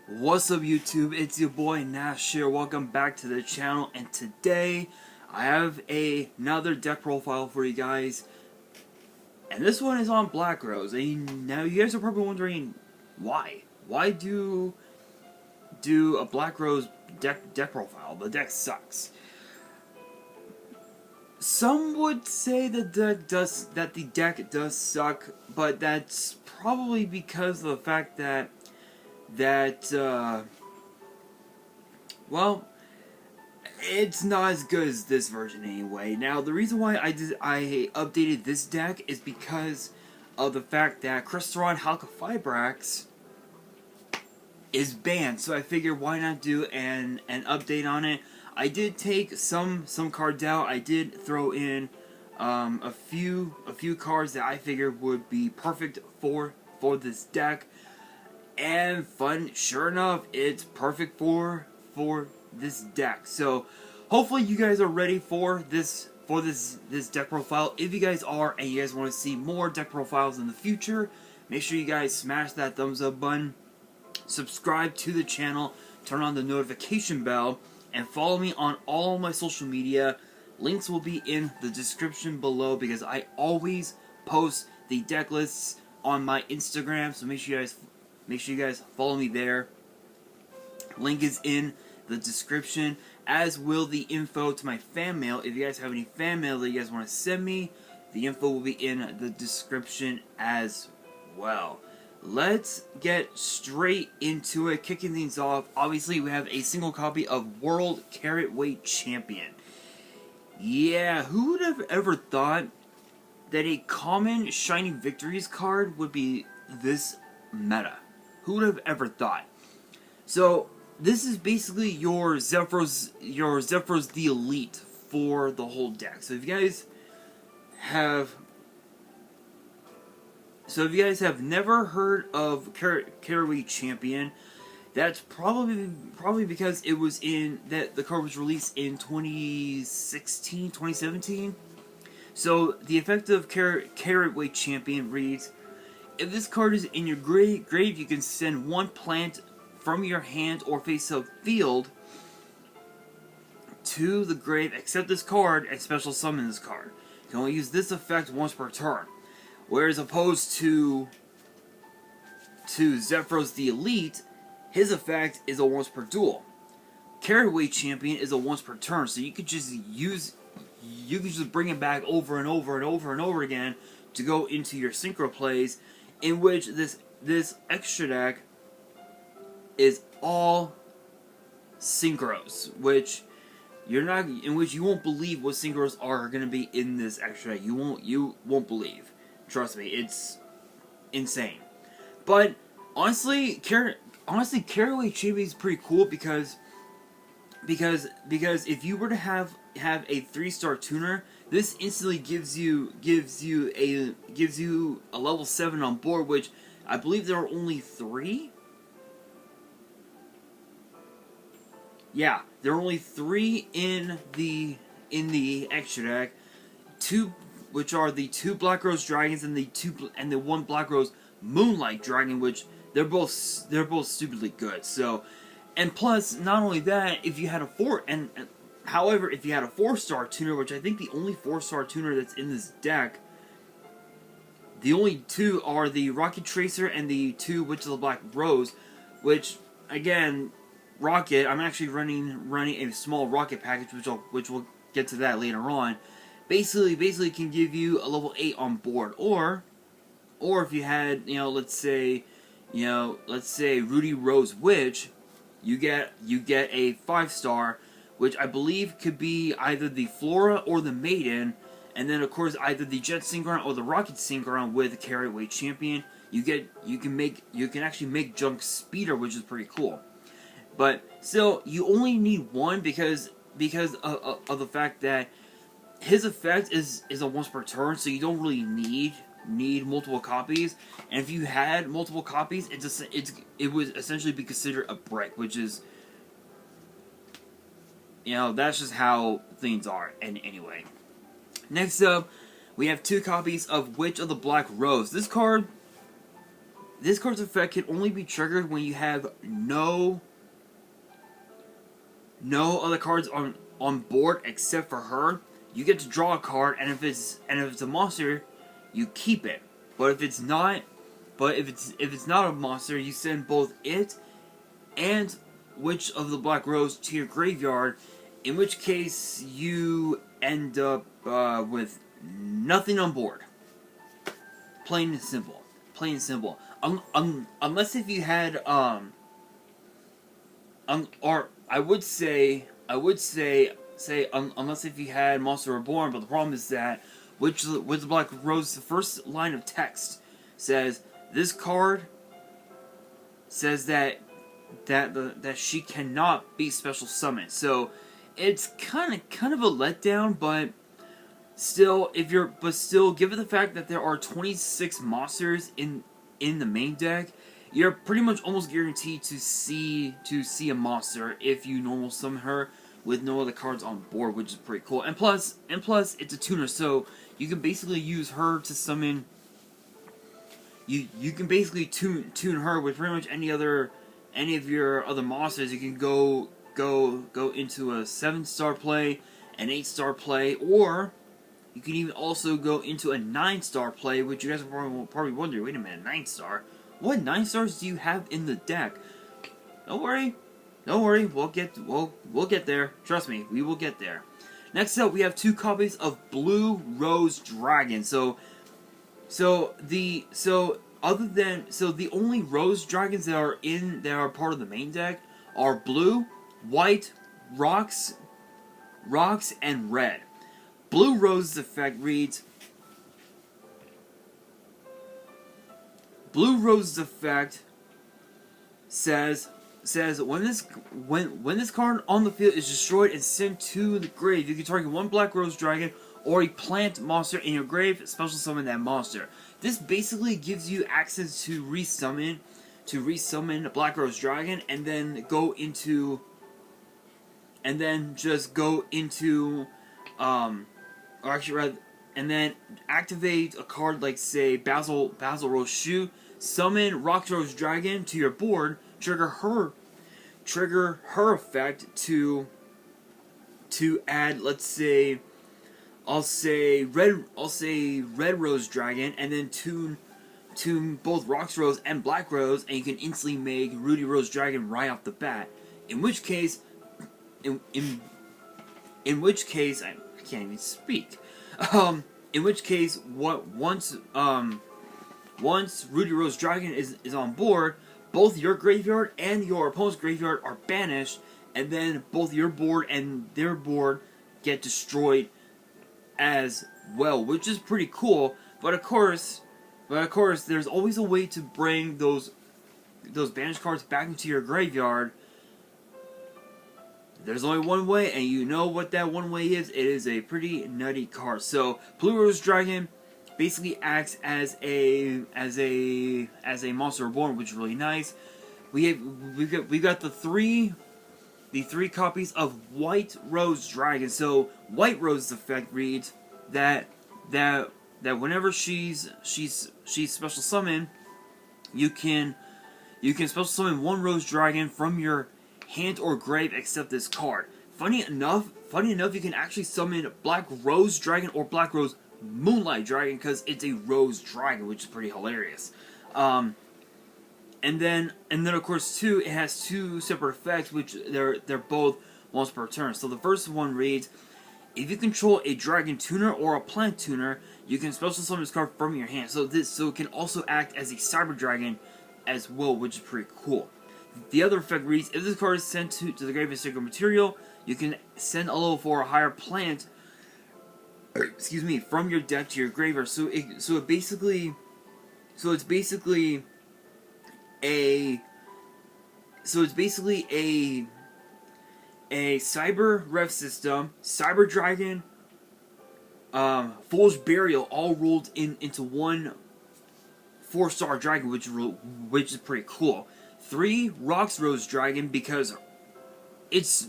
What's up YouTube, it's your boy Nash here, welcome back to the channel, and today I have another deck profile for you guys, and this one is on Black Rose. And now you guys are probably wondering, why? Why do a Black Rose deck profile? The deck sucks. Some would say that the deck does suck, but that's probably because of the fact that well, it's not as good as this version anyway. Now, the reason why I updated this deck is because of the fact that Crystron Halqifibrax is banned, so I figured why not do an update on it. I did take some cards out. I did throw in a few cards that I figured would be perfect for this deck. And sure enough, it's perfect for this deck. So hopefully you guys are ready for this deck profile. If you guys are, and you guys want to see more deck profiles in the future, make sure you guys smash that thumbs up button, subscribe to the channel, turn on the notification bell, and follow me on all my social media. Links will be in the description below because I always post the deck lists on my Instagram. So make sure you guys follow me there. Link is in the description, as will the info to my fan mail. If you guys have any fan mail that you guys want to send me, the info will be in the description as well. Let's get straight into it. Kicking things off, obviously we have a single copy of World Carat Weight Champion. Yeah, who would have ever thought that a common Shiny Victories card would be this meta? Who would have ever thought? So this is basically your Zephyros the Elite for the whole deck. So if you guys have never heard of Carat Weight Champion, that's probably because it was the card was released in 2016, 2017. So the effect of Carat Weight Champion reads: if this card is in your grave, you can send one plant from your hand or face-up field to the grave, except this card, and special summon this card. You can only use this effect once per turn. Whereas opposed to Zephyros the Elite, his effect is a once per duel. Carat Weight Champion is a once per turn, so you could just bring it back over and over and over and over again to go into your synchro plays, in which this extra deck is all synchros, which you won't believe what synchros are going to be in this extra deck. You won't believe. Trust me, it's insane. But honestly, Carat Weight Champion is pretty cool because if you were to have a 3-star tuner, this instantly gives you a level 7 on board, which I believe there are only 3. Yeah, there are only 3 in the extra deck. 2, which are the 2 Black Rose Dragons and the 1 Black Rose Moonlight Dragon, which they're both stupidly good. So, and plus, not only that, if you had a 4-star tuner, which I think the only 4-star tuner that's in this deck, the only 2 are the Rocket Tracer and the 2 Witch of the Black Rose, which, again, Rocket, I'm actually running a small Rocket package, which we'll get to that later on. Basically can give you a level 8 on board, or if you had, let's say Rudy Rose Witch, you get a 5-star, which I believe could be either the Flora or the Maiden, and then of course either the Jet Synchron or the Rocket Synchron with Carat Weight Champion. You can actually make Jungs Speeder, which is pretty cool. But still, you only need one because of the fact that his effect is a once per turn, so you don't really need multiple copies. And if you had multiple copies, it would essentially be considered a brick, which is, that's just how things are. And anyway, next up, we have 2 copies of Witch of the Black Rose. This card this card's effect can only be triggered when you have no other cards on board except for her. You get to draw a card, and if it's a monster, you keep it. But if it's not a monster, you send both it and Witch of the Black Rose to your graveyard. In which case, you end up with nothing on board. Plain and simple. Plain and simple. Unless if you had or I would say unless if you had Monster Reborn, but the problem is that with the Black Rose, the first line of text says this card says that she cannot be special summoned. So it's kind of a letdown, but still, given the fact that there are 26 monsters in the main deck, you're pretty much almost guaranteed to see a monster if you normal summon her with no other cards on board, which is pretty cool. And plus it's a tuner, so you can basically use her to summon. You can basically tune her with pretty much any of your other monsters. You can go into a 7-star play, an 8-star play, or you can even also go into a 9-star play, which you guys will probably wonder, wait a minute, 9-star? What 9 stars do you have in the deck? Don't worry, we'll get there. Trust me, we will get there. Next up, we have 2 copies of Blue Rose Dragon. So the only Rose Dragons that are part of the main deck are blue, white, rocks, and red. Blue Rose's effect reads. Blue Rose's effect says when this card on the field is destroyed and sent to the grave, you can target one Black Rose Dragon or a plant monster in your grave, special summon that monster. This basically gives you access to resummon a Black Rose Dragon, and then and then activate a card like, say, Basil Rose Shoe, summon Rock Rose Dragon to your board, trigger her effect to add, let's say, I'll say Red Rose Dragon, and then tune both Rock Rose and Black Rose, and you can instantly make Rudy Rose Dragon right off the bat. In which case, I can't even speak. In which case, once Rudy Rose Dragon is on board, both your graveyard and your opponent's graveyard are banished, and then both your board and their board get destroyed as well, which is pretty cool. But of course, there's always a way to bring those banished cards back into your graveyard. There's only one way, and you know what that one way is. It is a pretty nutty card. So Blue Rose Dragon basically acts as a Monster Reborn, which is really nice. We've got the three copies of White Rose Dragon. So White Rose's effect reads that whenever she's special summoned, you can special summon one Rose Dragon from your hand or grave except this card. Funny enough, you can actually summon Black Rose Dragon or Black Rose Moonlight Dragon because it's a Rose Dragon, which is pretty hilarious. And then of course too, it has 2 separate effects, which they're both once per turn. So the first one reads, if you control a Dragon Tuner or a Plant Tuner, you can special summon this card from your hand. So it can also act as a Cyber Dragon as well, which is pretty cool. The other effect reads, if this card is sent to the grave as sacred material, you can send a level 4 or higher plant, from your deck to your graveyard. So it's basically a Cyber Rev system, Cyber Dragon, Fool's Burial, all rolled into one 4-star dragon, which is pretty cool. 3 Rocks Rose Dragon, because it's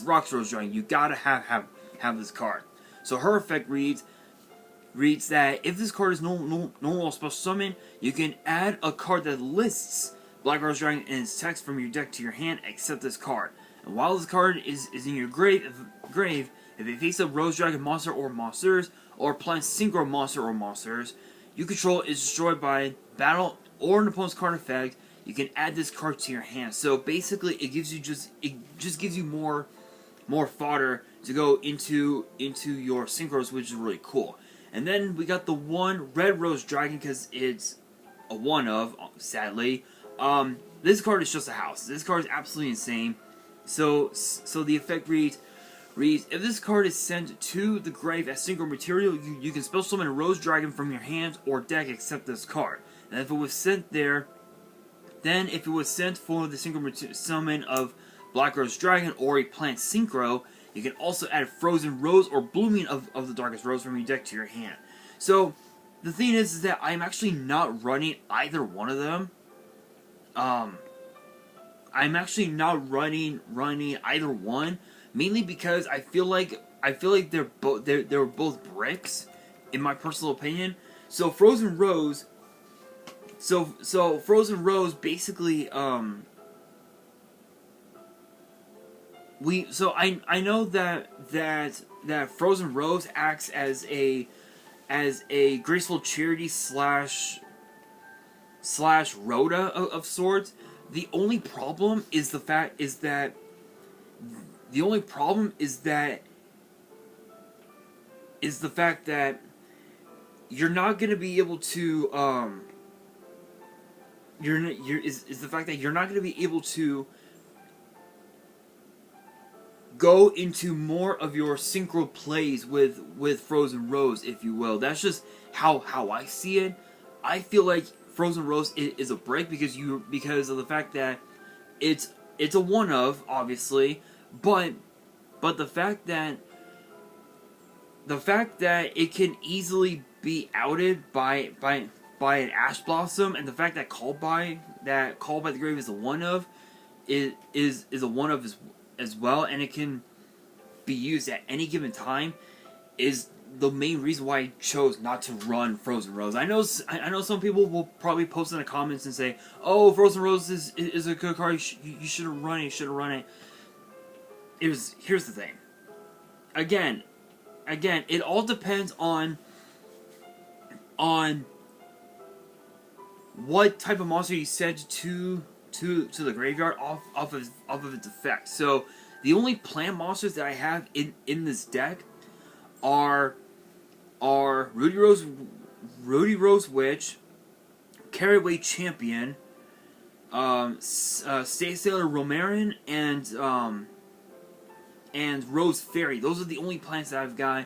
Rocks Rose Dragon. You gotta have this card. So her effect reads, reads that if this card is no longer special summon, you can add a card that lists Black Rose Dragon and its text from your deck to your hand, except this card. And while this card is in your grave, if a face-up Rose Dragon monster or monsters, or plant synchro monster or monsters you control is destroyed by battle or an opponent's card effect, you can add this card to your hand. So basically, it just gives you more fodder to go into your synchros, which is really cool. And then we got the one Red Rose Dragon because it's a one of, sadly. This card is just a house. This card is absolutely insane. So the effect reads, if this card is sent to the grave as synchro material, you can special summon a Rose Dragon from your hand or deck except this card. And if it was sent there, then if it was sent for the synchro summon of Black Rose Dragon or a plant synchro, you can also add Frozen Rose or Blooming of the Darkest Rose from your deck to your hand. So the thing is that I'm actually not running either one of them. I'm actually not running either one, mainly because I feel like they're both bricks, in my personal opinion. So Frozen Rose, Frozen Rose basically I know that Frozen Rose acts as a graceful charity slash Rhoda of sorts. The only problem is the fact that you're not gonna be able to go into more of your synchro plays with Frozen Rose, if you will. That's just how I see it. I feel like Frozen Rose is a break because of the fact that it's a one of, obviously, but the fact that it can easily be outed by an Ash Blossom, and the fact that Called by the Grave is a one of is a one of as well, and it can be used at any given time, is the main reason why I chose not to run Frozen Rose. I know some people will probably post in the comments and say, "Oh, Frozen Rose is a good card. You should have run it. You should have run it." Here's the thing. Again, it all depends on what type of monster you send to the graveyard off of its effect. So the only plant monsters that I have in this deck are Rudy Rose Witch, Carryway Champion, Stay Sailor Romarin, and Rose Fairy. Those are the only plants that I've got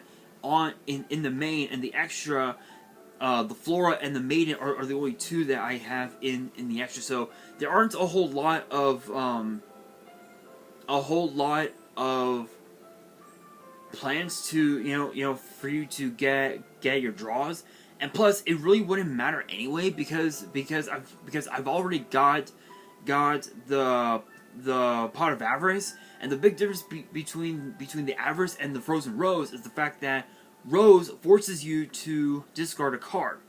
in the main, and the extra, the Flora and the Maiden are the only two that I have in the extra. So there aren't a whole lot of plans to for you to get your draws. And plus, it really wouldn't matter anyway because I've already got the Pot of Avarice. And the big difference between the Avarice and the Frozen Rose is the fact that Rose forces you to discard a card.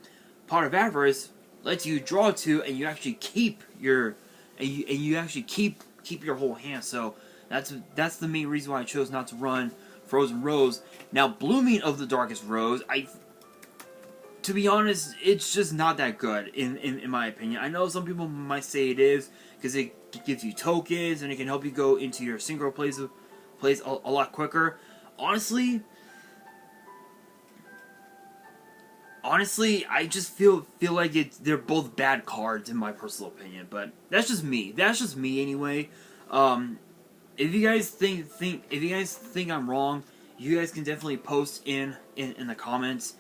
Pot of Avarice lets you draw two, and you actually keep your keep your whole hand. So that's the main reason why I chose not to run Frozen Rose. Now, Blooming of the Darkest Rose, to be honest, it's just not that good in my opinion. I know some people might say it is because it gives you tokens and it can help you go into your synchro plays a lot quicker. Honestly, I just feel like they're both bad cards in my personal opinion. But that's just me. That's just me anyway. If you guys think I'm wrong, you guys can definitely post in the comments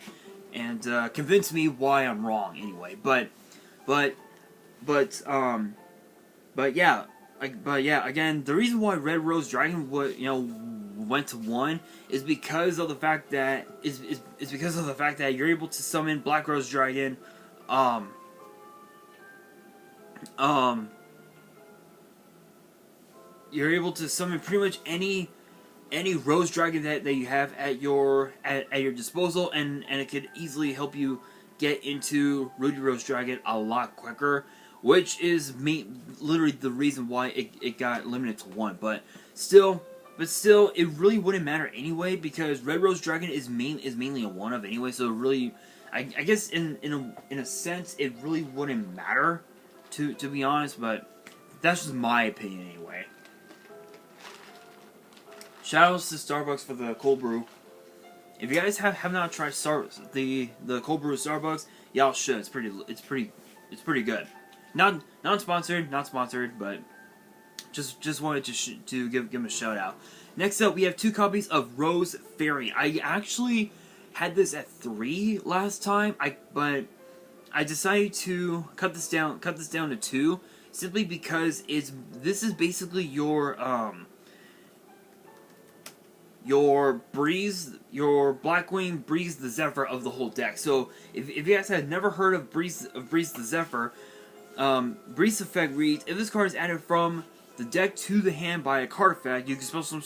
and convince me why I'm wrong anyway. But yeah, again, the reason why Red Rose Dragon went to 1 is because of the fact that you're able to summon Black Rose Dragon, you're able to summon pretty much any Rose Dragon that you have at your disposal, and it could easily help you get into Rudy Rose Dragon a lot quicker, which is literally the reason why it got limited to 1. But still, it really wouldn't matter anyway, because Red Rose Dragon is mainly a 1-of anyway. So really, I guess in a sense, it really wouldn't matter to be honest. But that's just my opinion anyway. Shoutouts to Starbucks for the cold brew. If you guys have not tried the cold brew Starbucks, y'all should. It's pretty good. Not sponsored, but just wanted to give them a shout out. Next up, we have 2 copies of Rose Fairy. I actually had this at 3 last time. But I decided to cut this down to 2, simply because this is basically your Blackwing Breeze the Zephyr of the whole deck. So if you guys have never heard of Breeze the Zephyr, Breeze effect reads: if this card is added from the deck to the hand by a card effect, you can special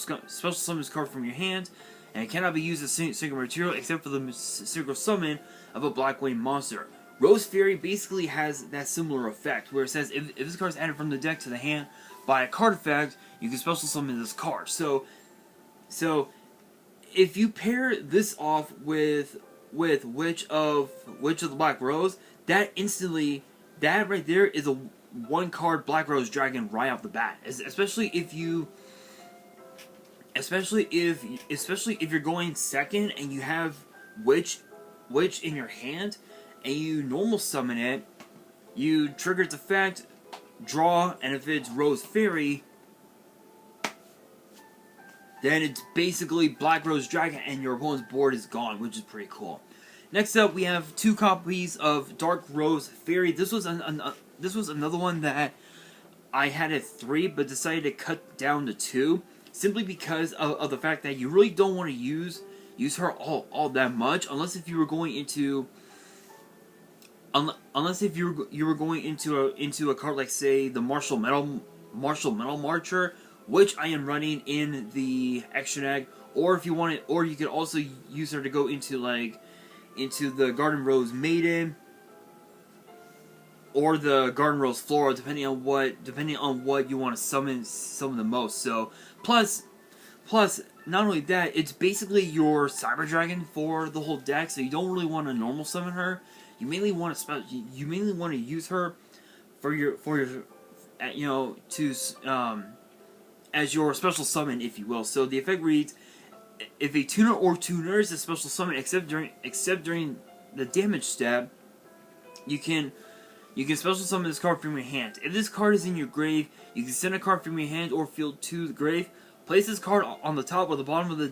summon this card from your hand, and it cannot be used as single material except for the single summon of a Blackwing monster. Rose Fairy basically has that similar effect, where it says if this card is added from the deck to the hand by a card effect, you can special summon this card. So, if you pair this off with Witch of the Black Rose, that right there is a 1-card Black Rose Dragon right off the bat. Especially if you're going second and you have Witch in your hand and you normal summon it, you trigger its effect, draw, and if it's Rose Fairy, then it's basically Black Rose Dragon and your opponent's board is gone, which is pretty cool. Next up, we have 2 copies of Dark Rose Fairy. This was another one that I had at 3, but decided to cut down to 2, simply because of the fact that you really don't want to use her all that much, unless if you were going into you were going into a card like, say, the Martial Metal Marcher, which I am running in the extra deck, or if you want it, or you could also use her to go into the Garden Rose Maiden or the Garden Rose Flora, depending on what you want to summon the most. So plus not only that, it's basically your Cyber Dragon for the whole deck. So you don't really want to normal summon her. You mainly want to use her for your as your special summon, if you will. So the effect reads: if a tuner or tuners is special summon except during the damage step, you can special summon this card from your hand. If this card is in your grave, you can send a card from your hand or field to the grave. Place this card on the top or the bottom of the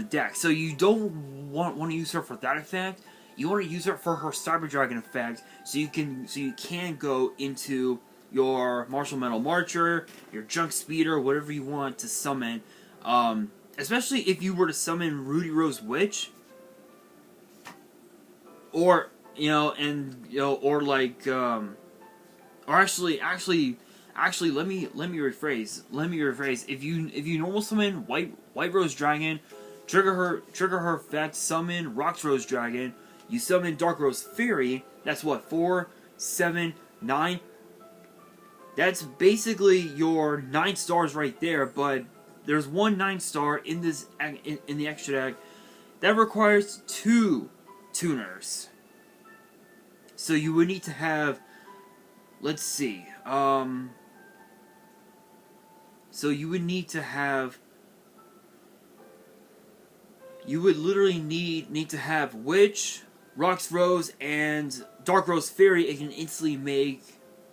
deck. So you don't want to use her for that effect. You want to use her for her Cyber Dragon effect, so you can go into your Martial Metal Marcher, your Junk Speeder, whatever you want to summon. Especially if you were to summon Rudy Rose Witch, or actually, let me rephrase. If you normal summon White Rose Dragon, trigger her effect, summon Rocks Rose Dragon, you summon Dark Rose Fairy. That's what, 4, 7, 9. That's basically your 9 stars right there. But there's one 9-star in the extra deck that requires 2 tuners. So you would need to have, let's see, you would literally need to have Witch, Rocks Rose, and Dark Rose Fairy. It can instantly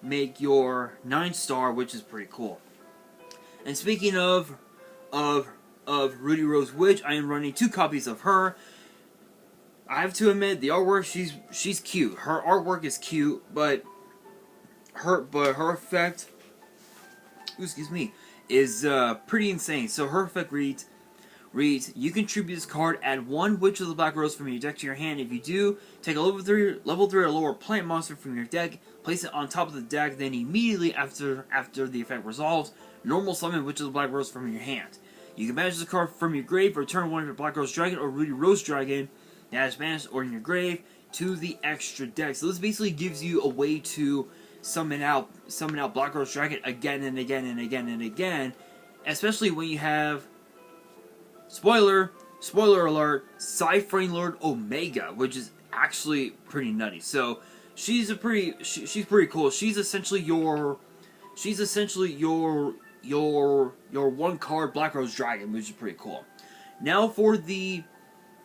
make your 9-star, which is pretty cool. And speaking of Rudy Rose Witch, I am running 2 copies of her. I have to admit, the artwork, she's cute. Her artwork is cute, but her effect, excuse me, is pretty insane. So her effect reads: you can tribute this card, add 1 Witch of the Black Rose from your deck to your hand. If you do, take a level 3 or lower plant monster from your deck, place it on top of the deck, then immediately after the effect resolves, normal summon Witch of the Black Rose from your hand. You can banish this card from your grave, return one of your Black Rose Dragon or Rudy Rose Dragon that is banished or in your grave to the extra deck. So this basically gives you a way to summon out Black Rose Dragon again and again and again and again, especially when you have spoiler alert, Cyframe Lord Omega, which is actually pretty nutty. So she's pretty cool. She's essentially your one card Black Rose Dragon, which is pretty cool. Now for the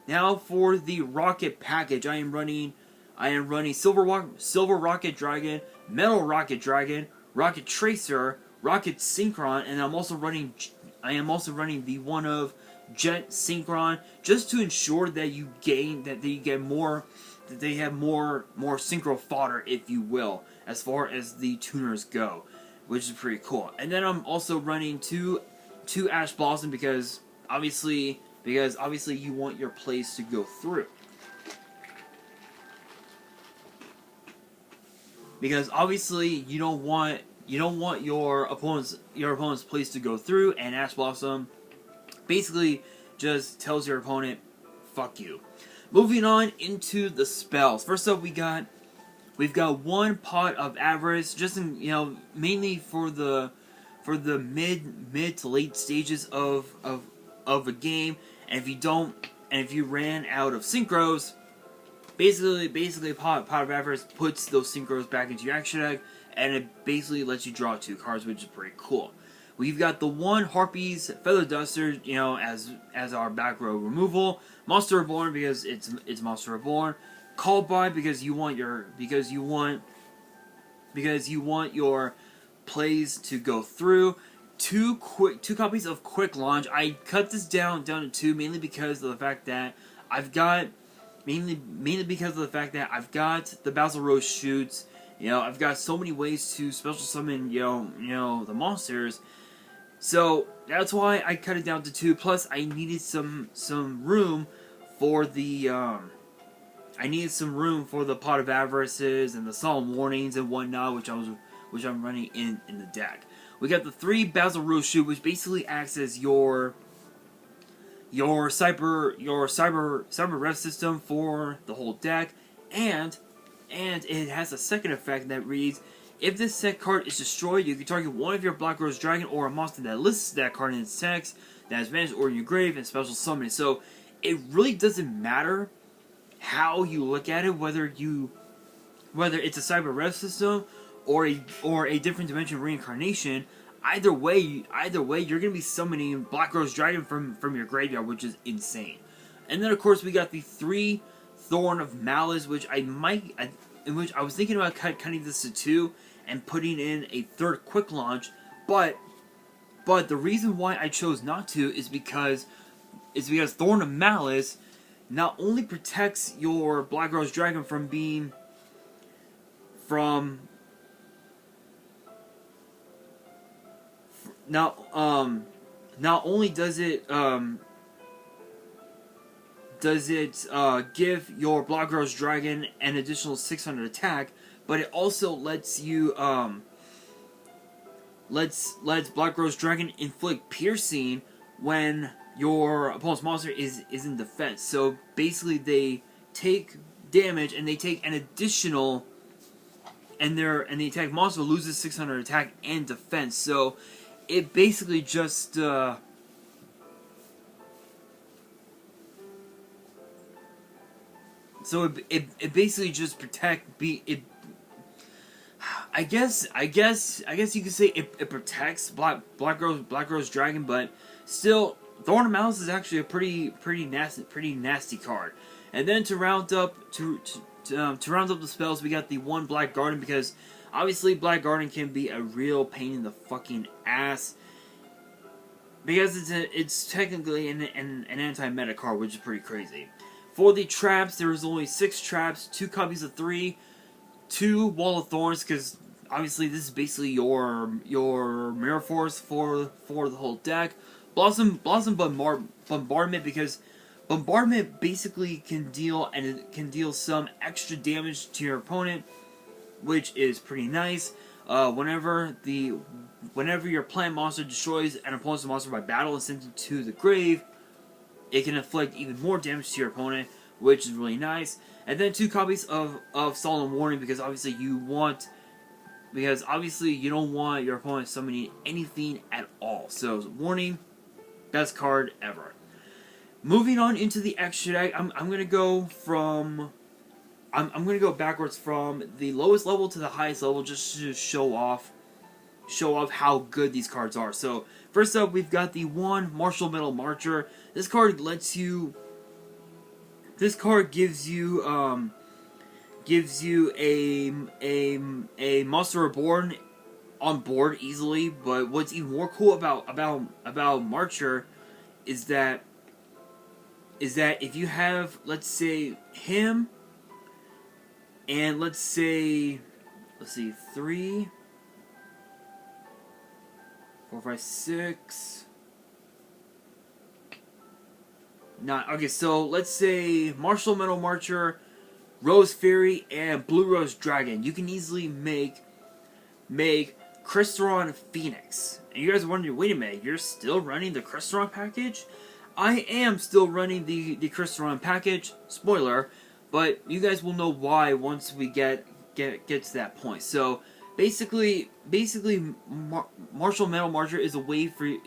Rocket package, I am running Silver Rocket Dragon, Metal Rocket Dragon, Rocket Tracer, Rocket Synchron, and I am also running the one of Jet Synchron, just to ensure that they have more synchro fodder, if you will, as far as the tuners go, which is pretty cool. And then I'm also running two Ash Blossom because obviously you want your plays to go through. Because obviously you don't want your opponent's plays to go through, and Ash Blossom basically just tells your opponent, fuck you. Moving on into the spells. First up, we've got one Pot of Avarice, just in, mainly for the mid to late stages of a game. And if you ran out of synchros, basically Pot of Avarice puts those synchros back into your action deck, and it basically lets you draw 2 cards, which is pretty cool. We've got the one Harpy's Feather Duster, as our back row removal. Monster Reborn because it's Monster Reborn. Called by because you want your plays to go through. Two copies of Quick Launch. I cut this down to 2 mainly because of the fact that I've got the Basil Rose Shoots. I've got so many ways to special summon the monsters. So that's why I cut it down to 2. Plus, I needed some room for the Pot of Avarices and the Solemn Warnings and whatnot, which I'm running in the deck. We got the 3 Basil Rose Shoot, which basically acts as your cyber rev system for the whole deck, and it has a second effect that reads: if this set card is destroyed, you can target one of your Black Rose Dragon or a monster that lists that card in its text that is banished or in your grave and special summon it. So it really doesn't matter how you look at it, whether it's a cyber rev system or a different dimension reincarnation. Either way, you're gonna be summoning Black Rose Dragon from your graveyard, which is insane. And then of course we got the 3 Thorn of Malice, which I was thinking about cutting this to 2 and putting in a 3rd Quick Launch, but the reason why I chose not to is because Thorn of Malice not only protects your Black Rose Dragon not only does it give your Black Rose Dragon an additional 600 attack, but it also lets you lets Black Rose Dragon inflict piercing when your opponent's monster is in defense. So basically they take damage and they take an additional, and the attack monster loses 600 attack and defense. So it basically just it basically just I guess you could say it protects Black Rose Dragon, but still Thorn of Malice is actually a pretty nasty card. And then to round up the spells, we got the 1 Black Garden, because obviously Black Garden can be a real pain in the fucking ass, because it's technically an anti-meta card, which is pretty crazy. For the traps, there is only 6 traps, 2 copies of 3, 2 Wall of Thorns, because obviously this is basically your Mirror Force for the whole deck. Blossom Bombardment, because Bombardment basically can deal some extra damage to your opponent, which is pretty nice. whenever your plant monster destroys an opponent's monster by battle and sends it to the grave, it can inflict even more damage to your opponent, which is really nice. And then 2 copies of Solemn Warning, because obviously you don't want your opponent summoning anything at all. So Warning, best card ever. Moving on into the extra deck, I'm gonna go backwards from the lowest level to the highest level, just to show off how good these cards are. So first up, we've got the 1 Martial Metal Marcher. This card gives you a Monster Reborn on board easily. But what's even more cool about Marcher is that if you have, let's say, him and let's see, 3, 4, 5, 6, 9. Okay, so let's say Martial Metal Marcher, Rose Fairy, and Blue Rose Dragon. You can easily make Crystron Phoenix. And you guys are wondering, wait a minute, you're still running the Crystron package? I am still running the Crystron package. Spoiler, but you guys will know why once we get to that point. So basically, Martial Metal Marcher is a way for you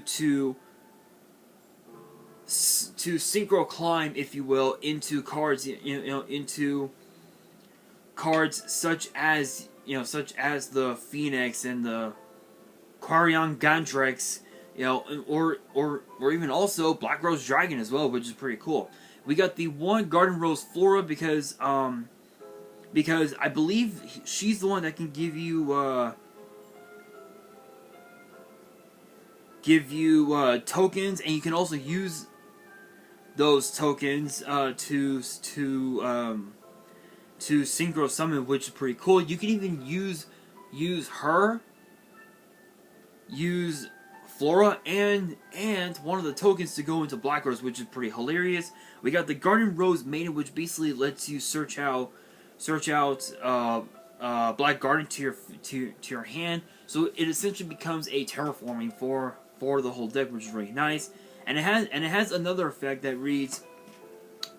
to synchro climb, if you will, into cards, into cards such as the Phoenix and the Quarion Gandrex, or even also Black Rose Dragon as well, which is pretty cool. We got the 1 Garden Rose Flora because I believe she's the one that can give you tokens, and you can also use those tokens to synchro summon, which is pretty cool. You can even use Flora and one of the tokens to go into Black Rose, which is pretty hilarious. We got the Garden Rose Maiden, which basically lets you search out Black Garden to your hand. So it essentially becomes a terraforming for the whole deck, which is really nice. And it has another effect that reads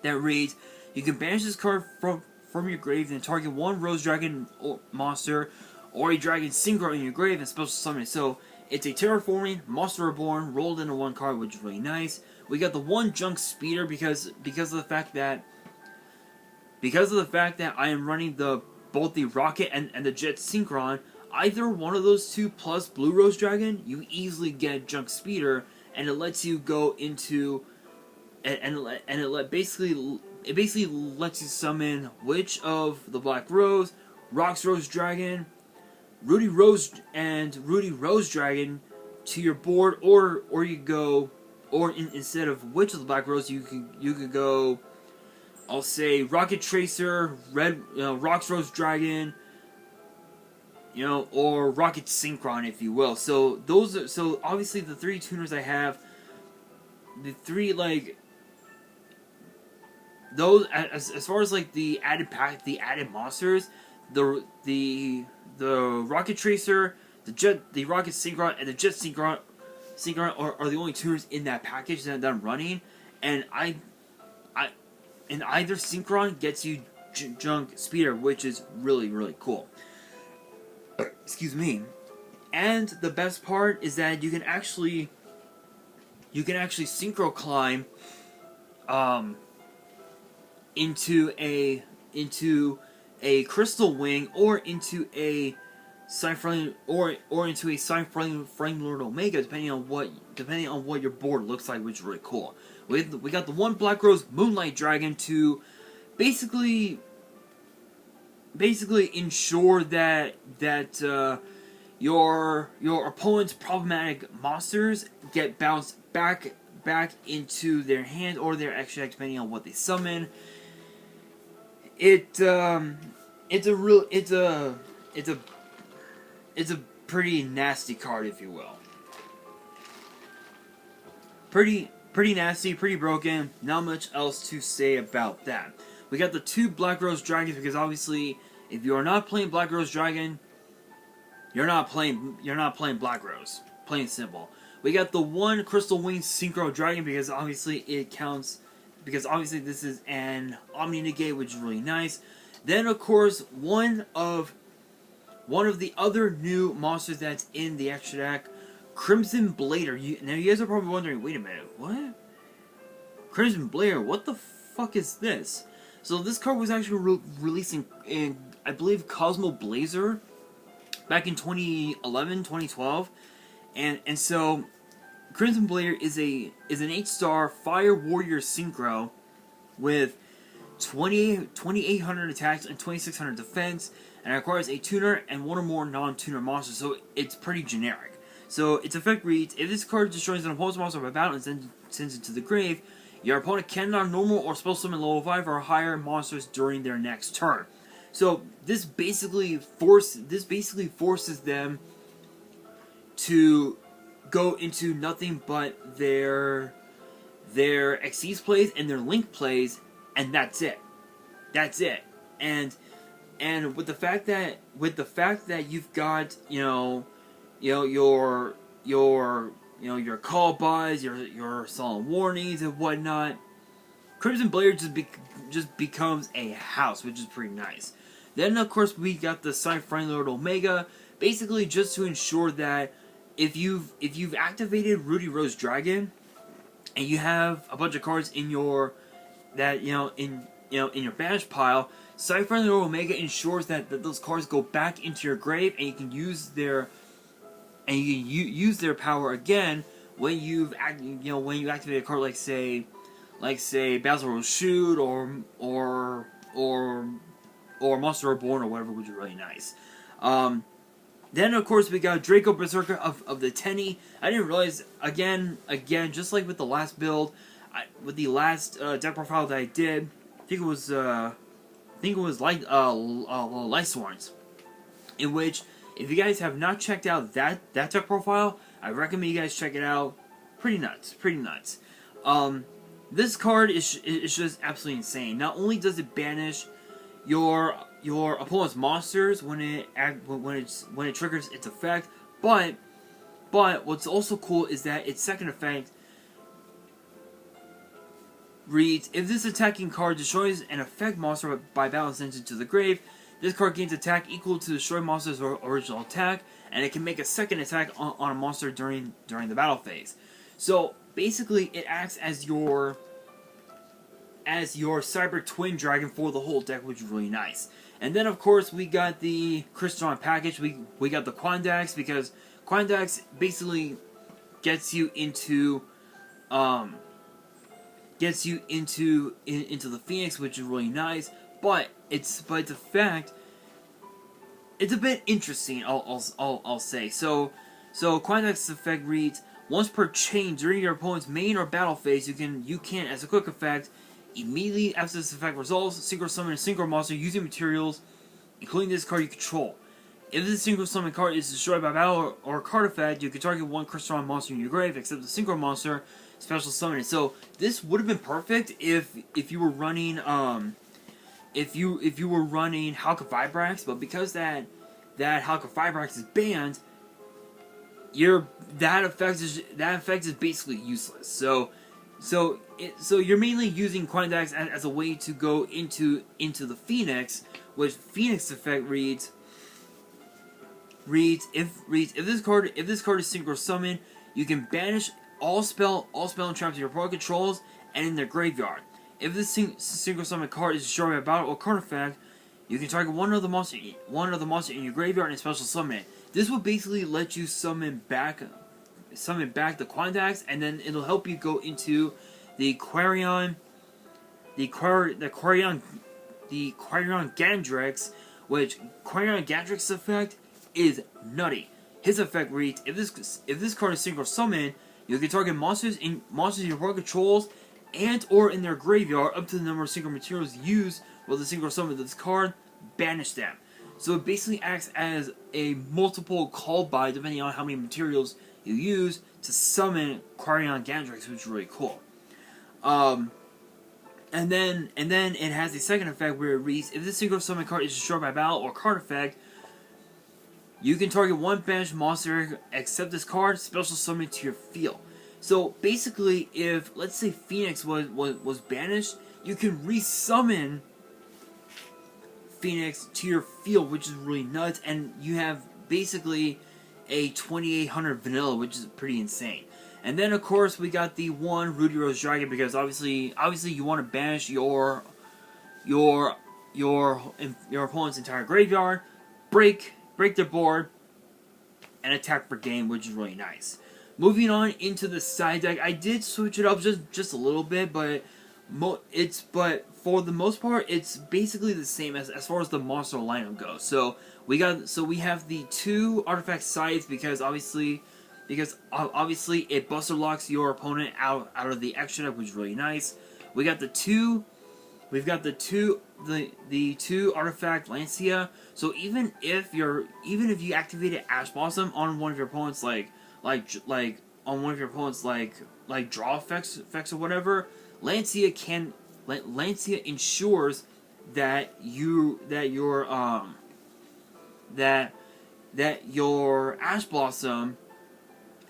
you can banish this card from your grave and target 1 Rose Dragon monster or a Dragon Synchro in your grave and special summon it. So it's a terraforming Monster Reborn rolled into 1 card, which is really nice. We got the 1 Junks Speeder because of the fact that I am running both the Rocket and the Jet Synchron. Either one of those 2 plus Blue Rose Dragon, you easily get Junks Speeder, and it lets you go into it basically lets you summon Witch of the Black Rose, Rox Rose Dragon, Rudy Rose Dragon to your board, or instead of Witch of the Black Rose, you could go, I'll say, Rocket Tracer, Rox Rose Dragon, or Rocket Synchron, if you will. So obviously the 3 tuners I have, the 3 those as far as the added pack, the added monsters, the Rocket Tracer, the Rocket Synchron, and the Jet Synchron are the only tuners in that package that I'm running, and and either Synchron gets you Junk Speeder, which is really, really cool. Excuse me. And the best part is that you can actually synchro climb into a Crystal Wing or into a Cyframe or into a Cyframe Lord Omega, depending on what your board looks like, which is really cool. We got the 1 Black Rose Moonlight Dragon to basically ensure that your opponent's problematic monsters get bounced back into their hand or their extra deck, depending on what they summon. It's a pretty nasty card, if you will. Pretty nasty, pretty broken. Not much else to say about that. We got the 2 Black Rose Dragons because obviously If you are not playing Black Rose Dragon, you're not playing Black Rose. Plain and simple. We got the one Crystal Wings Synchro Dragon because obviously it counts. Because obviously this is an Omni Negate, which is really nice. Then of course one of the other new monsters that's in the extra deck, Crimson Blader. Now you guys are probably wondering, wait a minute, what? Crimson Blader, what the fuck is this? So this card was actually released in, I believe, Cosmo Blazer back in 2011, 2012. And so Crimson Blader is an 8-star Fire Warrior Synchro with 2,800 attacks and 2,600 defense, and it requires a tuner and one or more non-tuner monsters, so it's pretty generic. So its effect reads, if this card destroys an opponent's monster by battle and sends it to the grave, your opponent cannot normal or spell summon level 5 or higher monsters during their next turn. So this basically forces them to go into nothing but their Xyz plays and their Link plays, and that's it. That's it. And with the fact that you've got your call buys, your solemn warnings and whatnot, Crimson Blader just becomes a house, which is pretty nice. Then of course we got the Sci-Fi Lord Omega, basically just to ensure that if you've activated Rudy Rose Dragon and you have a bunch of cards in your in your banish pile, Sci-Fi Lord Omega ensures that those cards go back into your grave and you can use their power again when you activate a card like say Basil Rose Shoot or Monster Reborn or whatever, which is really nice. Then of course we got Draco Berserker of the Tenny. I didn't realize again just like with the last build, with the last deck profile that I did, I think it was like Lightsworns, in which if you guys have not checked out that deck profile, I recommend you guys check it out. Pretty nuts. This card is just absolutely insane. Not only does it banish your opponent's monsters when it triggers its effect, but what's also cool is that its second effect reads, if this attacking card destroys an effect monster by battle and sends it to the grave, this card gains attack equal to the destroyed monster's original attack, and it can make a second attack on a monster during the battle phase. So basically it acts as your Cyber Twin Dragon for the whole deck, which is really nice. And then of course we got the Crystalline package. We got the Quandax, because Quandax basically gets you into the Phoenix, which is really nice. But it's a fact. It's a bit interesting. I'll say so. Quandax's effect reads: once per chain during your opponent's main or battle phase, you can as a quick effect, immediately after this effect resolves, synchro summon a synchro monster using materials, including this card you control. If this synchro summon card is destroyed by battle or card effect, you can target one crystalline monster in your grave, except the synchro monster, special summon it. So this would have been perfect if you were running if you were running Halka Vibrax, but because that Halka Vibrax is banned, that effect is basically useless. So you're mainly using Quandax as a way to go into the Phoenix, which Phoenix effect reads if this card is synchro summon, you can banish all spell and traps your opponent controls and in their graveyard. If this synchro summon card is destroyed by battle or card effect, you can target one of the monster in your graveyard and special summon it. This will basically let you summon back the Quandax, and then it'll help you go into the Quarion Gandrix, which Quarion Gandrix effect is nutty. His effect reads: if this card is synchro summon, you can target monsters in your opponent controls and or in their graveyard up to the number of synchro materials used with the synchro summon of this card, banish them. So it basically acts as a multiple call by depending on how many materials you use to summon Quarion Gandrix, which is really cool. and then it has the second effect where it reads, if the synchro summon card is destroyed by battle or card effect, you can target one banished monster, except this card, special summon to your field. So basically, if let's say Phoenix was banished, you can resummon Phoenix to your field, which is really nuts, and you have basically a 2800 vanilla, which is pretty insane. And then of course we got the one Rudy Rose Dragon, because obviously you want to banish your opponent's entire graveyard, break their board, and attack for game, which is really nice. Moving on into the side deck, I did switch it up just a little bit, but for the most part, it's basically the same as far as the monster lineup goes. So we have the two artifact sides, because obviously it buster locks your opponent out of the extra deck, which is really nice. We've got the two artifact Lancia. So even if you activated Ash Blossom on one of your opponents, like draw effects or whatever, Lancia ensures that your Ash Blossom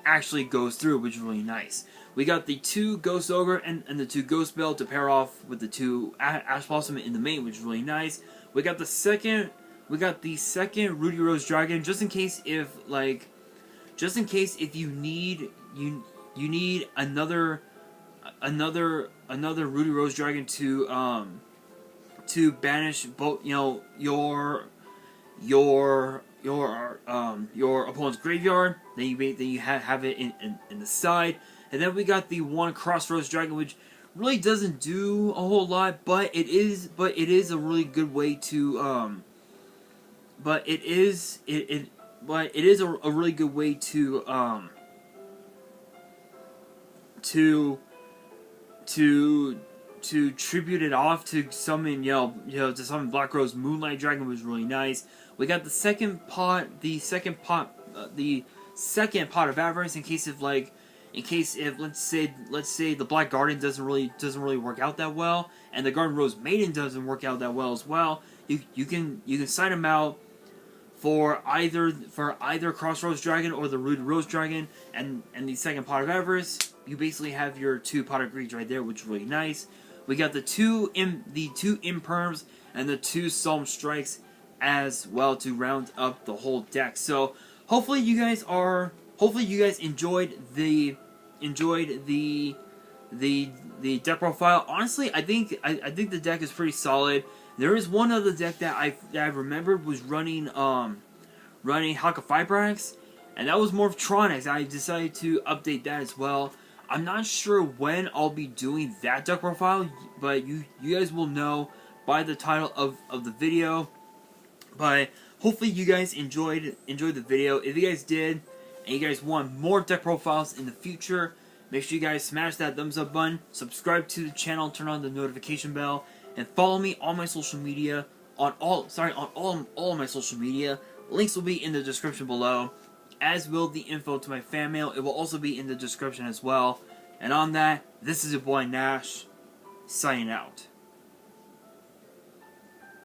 actually goes through, which is really nice. We got the two Ghost Ogre and the two Ghost Bell to pair off with the two Ash Blossom in the main, which is really nice. We got the second Rudy Rose Dragon, just in case if you need another Rudy Rose Dragon to banish both your opponent's graveyard. Then you have it in the side. And then we got the one Crossroads Dragon, which really doesn't do a whole lot, but it is a really good way to a really good way to tribute it off to summon to summon Black Rose Moonlight Dragon, was really nice. We got the second pot of Avarice, in case if let's say the Black Guardian doesn't really work out that well, and the Garden Rose Maiden doesn't work out that well as well. You can sign them out for either Crossroads Dragon or the Rudy Rose Dragon, and the second pot of Avarice. You basically have your two pot of greeds right there, which is really nice. We got the two Imperms and the two Solemn Strikes as well to round up the whole deck. So hopefully you guys enjoyed the deck profile. Honestly, I think the deck is pretty solid. There is one other deck that I remembered was running Haka Fibrax, and that was more of Tronics. I decided to update that as well. I'm not sure when I'll be doing that deck profile, but you guys will know by the title of the video. But hopefully you guys enjoyed the video. If you guys did, and you guys want more deck profiles in the future, make sure you guys smash that thumbs up button, subscribe to the channel, turn on the notification bell, and follow me on my social media, on all of my social media. Links will be in the description below, as will the info to my fan mail. It will also be in the description as well. And on that, this is your boy Nash, signing out.